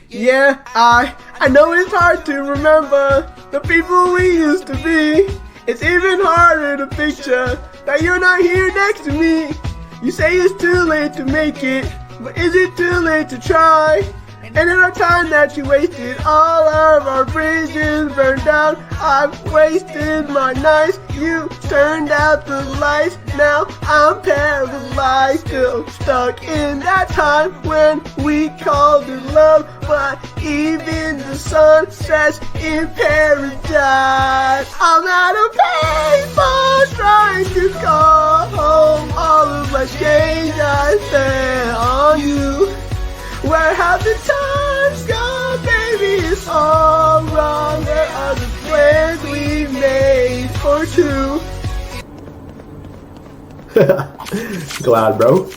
Yeah, I know it's hard to remember the people we used to be. It's even harder to picture that you're not here next to me. You say it's too late to make it, but is it too late to try? And in our time that you wasted, all of our bridges burned down. I've wasted my nights, you turned out the lights. Now I'm paralyzed, still stuck in that time when we called it love. But even the sun sets in paradise. I'm at a payphone trying to call home. All of my change I spent on you. Where have the times gone, baby? It's all wrong. Where are the plans we made for two? Glad, bro.